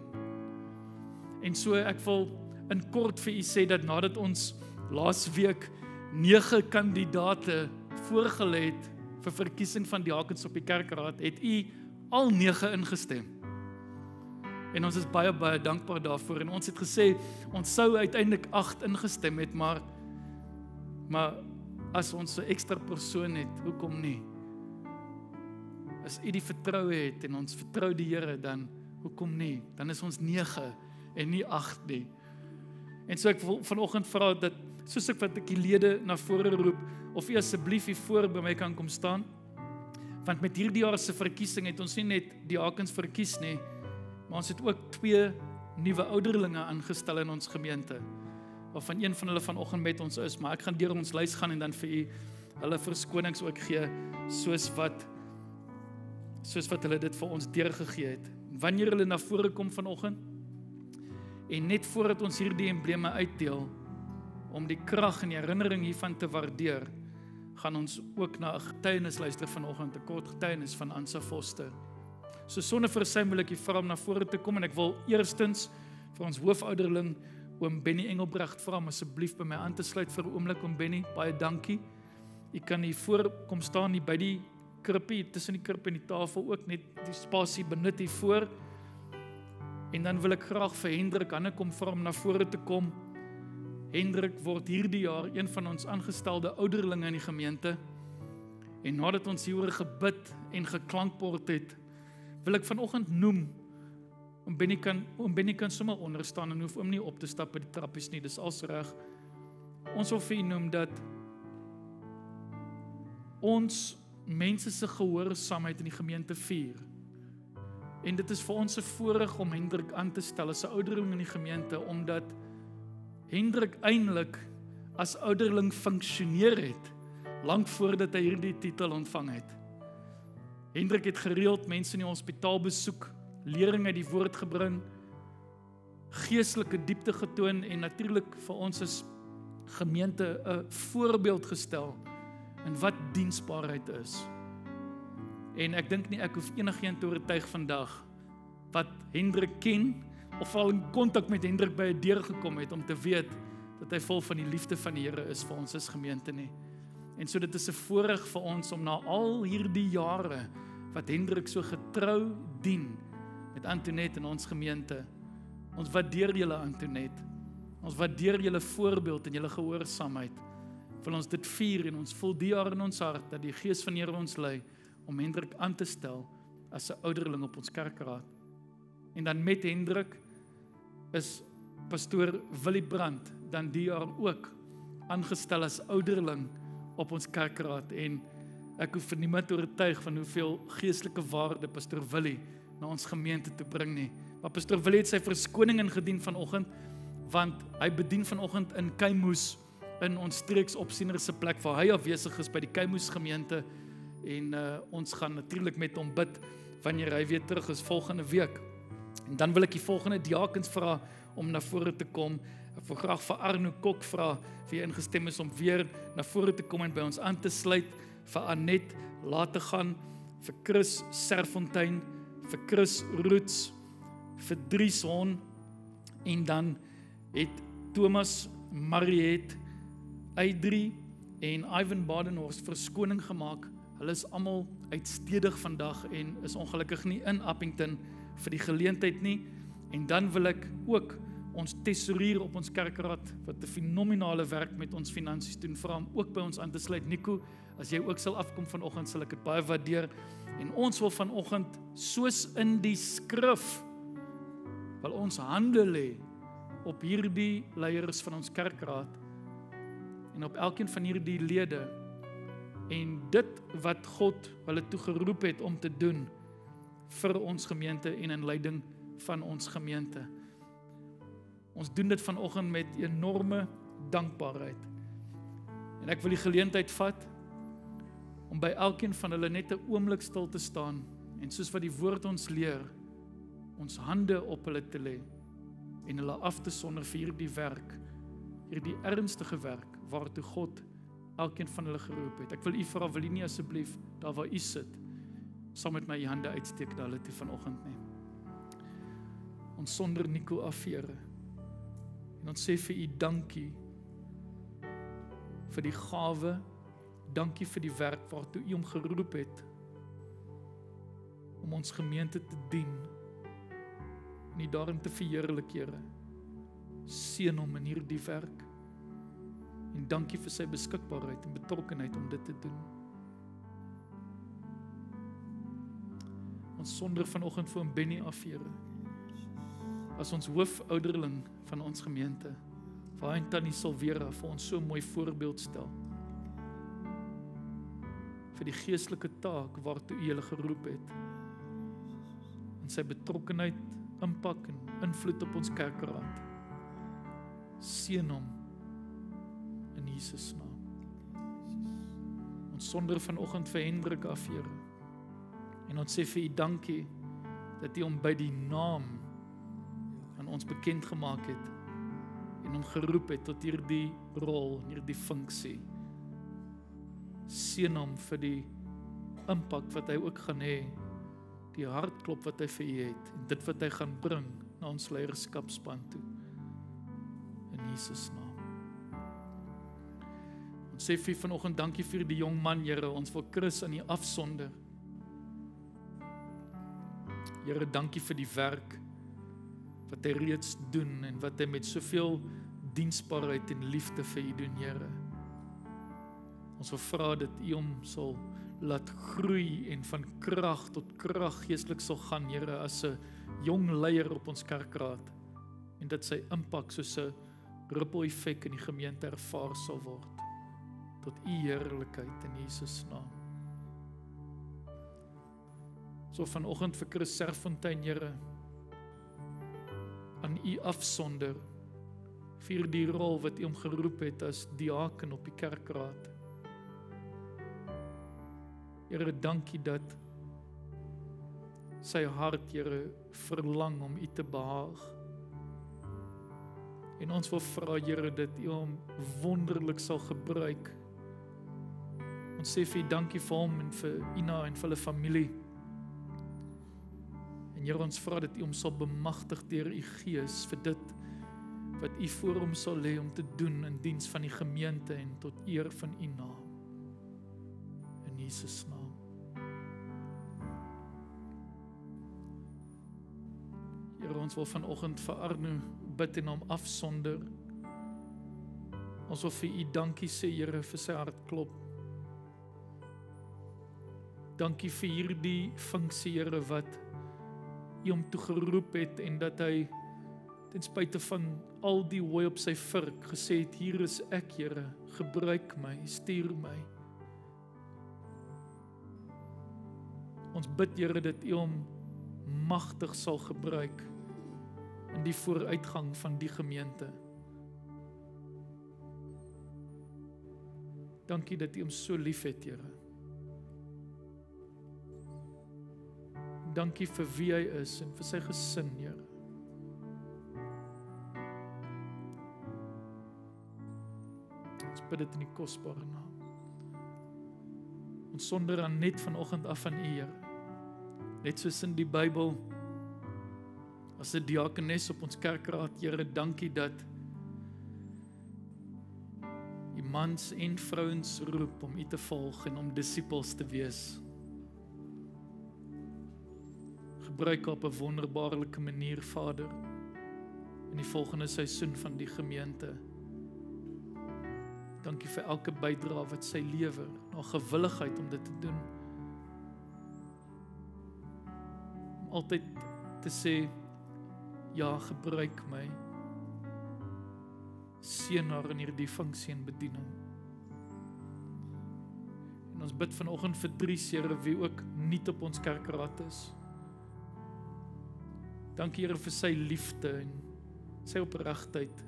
En so ek wil in kort vir u sê dat nadat ons laasweek 9 kandidate voorgelê het vir verkiesing van diakens op die kerkraad, het u al 9 ingestem. En ons is baie, baie dankbaar daarvoor. En ons het gesê, ons sou uiteindelik 8 ingestem het, maar as ons 'n ekstra persoon het, hoekom nie? As u die vertroue het en ons vertrou die Here, dan hoekom nie? Dan is ons 9 en nie 8 nie. En so ek wil vanoggend vra dat, soos ek wat ek die lede na vore roep, of u asseblief hier voor by my kan kom staan, want met hierdie jaar se verkiesing het ons nie net diakens verkies nie, maar ons het ook 2 nuwe ouderlinge aangestel in ons gemeente, waarvan een van hulle vanoggend met ons is, maar ek gaan deur ons lys gaan en dan vir u hulle verskonings ook gee, soos wat hulle dit vir ons deurgegee het. Wanneer hulle na vore kom vanoggend, en net voordat ons hierdie embleme uitdeel, om die krag en die herinnering hiervan te waardeer, gaan ons ook na 'n getuienis luister vanoggend, 'n kort getuienis van Ansa Foster. So sonder versuim wil ek u vra om na vore te kom, en ek wil eerstens vir ons hoofouderling, oom Benny Engelbrecht, vra om asseblief by my aan te sluit vir 'n oomblik, oom Benny, baie dankie. U kan hier voor kom staan, hier by die krippie, tussen die krip en die tafel ook, net die spasie benut hier voor. En dan wil ek graag vir Hendrik Hannekom vra om na vore te kom. Hendrik word hierdie jaar een van ons aangestelde ouderlinge in die gemeente. En nadat ons hieroor gebid en geklankbord het, wil ek vanoggend noem, oom Benny kan sommer onder staan en hoef nie op te stap by die trappies nie, dis als reg. Ons wil vir u noem dat ons mense se gehoorsaamheid in die gemeente vier. En dit is vir ons 'n voorreg om Hendrik aan te stel as 'n ouderling in die gemeente, omdat Hendrik eintlik as ouderling funksioneer het, lank voordat hy hierdie titel ontvang het. Hendrik het gereeld mense in die hospitaal besoek, lering uit die woord gebring, geestelike diepte getoon en natuurlik vir ons as gemeente 'n voorbeeld gestel in wat diensbaarheid is. En ek dink nie ek hoef enigiemand te oortuig vandag wat Hendrik ken of al in kontak met Hendrik by 'n deur gekom het om te weet dat hy vol van die liefde van die Here is vir ons as gemeente nie. En so dit is 'n voorreg vir ons om na al hierdie jare wat Hendrik so getrou dien met Antoinette in ons gemeente. Ons waardeer julle, Antoinette. Ons waardeer julle voorbeeld en julle gehoorsaamheid. Wil ons dit vier en ons voel die jaar in ons hart dat die Gees van die Here ons lei om Hendrik aan te stel as 'n ouderling op ons kerkraad. En dan met Hendrik is pastoor Willie Brandt dan die jaar ook aangestel as ouderling op ons kerkraad en ek hoef vir niemand te oortuig van hoeveel geestelike waarde pastoor Willie na ons gemeente te bring nie. Maar pastoor Willie het sy verskoning ingedien vanoggend, want hy bedien vanoggend in Keimoes, in ons streeksopsiener se plek waar hy afwesig is by die Keimoes gemeente en ons gaan natuurlik met hom bid wanneer hy weer terug is volgende week. En dan wil ek die volgende diakens vra om na vore te kom. Ek wil graag vir Arno Kok vra, wie ingestem is om weer na vore te kom en by ons aan te sluit, vir Annette laat te gaan, vir Chris Serfontein, vir Chris Roots, vir Dries Hon, en dan het Thomas, Mariette, Eidrie en Ivan Badenhorst verskoning gemaak. Hulle is almal uitstedig vandag en is ongelukkig nie in Appington vir die geleentheid nie. En dan wil ek ook ons tesourier op ons kerkraad, wat 'n fenominale werk met ons finansies doen, vra hom ook by ons aan te sluit. Nico, as jy ook sal afkom vanoggend, sal ek dit baie waardeer. En ons wil vanoggend, soos in die skrif, wil ons hande lê op hierdie leiers van ons kerkraad en op elkeen van hierdie lede en dit wat God hulle toegeroep het om te doen vir ons gemeente en in leiding van ons gemeente. Ons doen dit vanoggend met enorme dankbaarheid. En ek wil die geleentheid vat om by elkeen van hulle net 'n oomblik stil te staan en soos wat die woord ons leer, ons hande op hulle te lê en hulle af te sonder vir hierdie werk, hierdie ernstige werk waartoe God elkeen van hulle geroep het. Ek wil u vra, wil u nie asseblief daar waar u sit, saam met my hande uitsteek na hulle toe vanoggend nie. Ons sonder Nico af, Here. En ons sê vir u dankie vir die gawe, dankie vir die werk waartoe u hom geroep het om ons gemeente te dien en u daarin te verheerlik, Here. Seën hom in hierdie werk en dankie vir sy beskikbaarheid en betrokkenheid om dit te doen. Ons sonder vanoggend vir hom Benny af, Here, as ons hoofouderling van ons gemeente, vir hy en Tannie Silvera vir ons so mooi voorbeeld stel, vir die geestelike taak waartoe u hulle geroep het, en sy betrokkenheid, impak en invloed op ons kerkraad. Seën hom in Jesus naam. Ons sonder vanoggend vir Hendrik af, Here, en ons sê vir u dankie dat u hom by die naam aan ons bekend gemaak het en hom geroep het tot hierdie rol, hierdie funksie. Seën hom vir die impak wat hy ook gaan hê, die hartklop wat hy vir u het en dit wat hy gaan bring na ons leierskapspan toe. In Jesus naam. Ons sê vir vanoggend dankie vir die jong man, Here. Ons wil Chris aan u afsonder. Here, dankie vir die werk wat hy reeds doen en wat hy met soveel diensbaarheid en liefde vir u doen, Here. Ons wil vra dat u hom sal laat groei en van krag tot krag geestelik sal gaan, Here, as 'n jong leier op ons kerkraad en dat sy impak soos 'n ripple effek in die gemeente ervaar sal word tot u heerlikheid in Jesus naam. So vanoggend vir Chris Serfontein, Here, aan u afsonder vir die rol wat u hom geroep het as diaken op die kerkraad. Here, dankie dat sy hart, Here, verlang om u te behaag. En ons wil vra, Here, dat u hom wonderlik sal gebruik. Ons sê vir u dankie vir hom en vir Ina en vir hulle familie. En Here, ons vra dat u hom sal bemagtig deur u Gees vir dit wat u voor hom sal lê om te doen in diens van die gemeente en tot eer van u naam. In Jesus naam. Here, ons wil vanoggend vir Arno bid en hom afsonder Ons wil vir U dankie sê, Here, vir sy hartklop. Dankie vir hierdie funksie, Here, wat U hom toe geroep het en dat hy ten spyte van al die hooi op sy vurk gesê het, hier is ek, Here, gebruik my, stuur my. Ons bid, Here, dat U hom magtig sal gebruik in die vooruitgang van die gemeente. Dankie dat U hom so lief het, Here. Dankie vir wie hy is en vir sy gesin, Here. Ons bid dit in die kosbare naam. Ons sonder aan net vanoggend af van U, Here. Net soos in die Bybel, as 'n diakones op ons kerkraad, Here, dankie dat die mans en vrouens roep om U te volg en om disippels te wees. Gebruik op 'n wonderbaarlike manier, Vader, in die volgende seisoen van die gemeente. Dankie vir elke bydrae wat sy lewer, na gewilligheid om dit te doen. Om altyd te sê, ja, gebruik my. Seën haar in hierdie funksie en bediening. En ons bid vanoggend vir Dries, Here, wie ook nie op ons kerkraad is. Dankie, Here, vir sy liefde en sy opregtheid.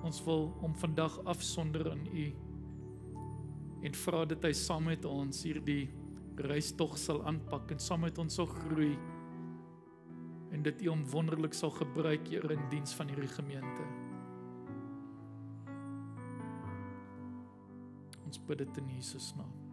Ons wil hom vandag afsonder aan U en vra dat hy saam met ons hierdie reistog sal aanpak en saam met ons sal groei en dat U hom wonderlik sal gebruik, Here, in diens van hierdie gemeente. Ons bid dit in Jesus naam.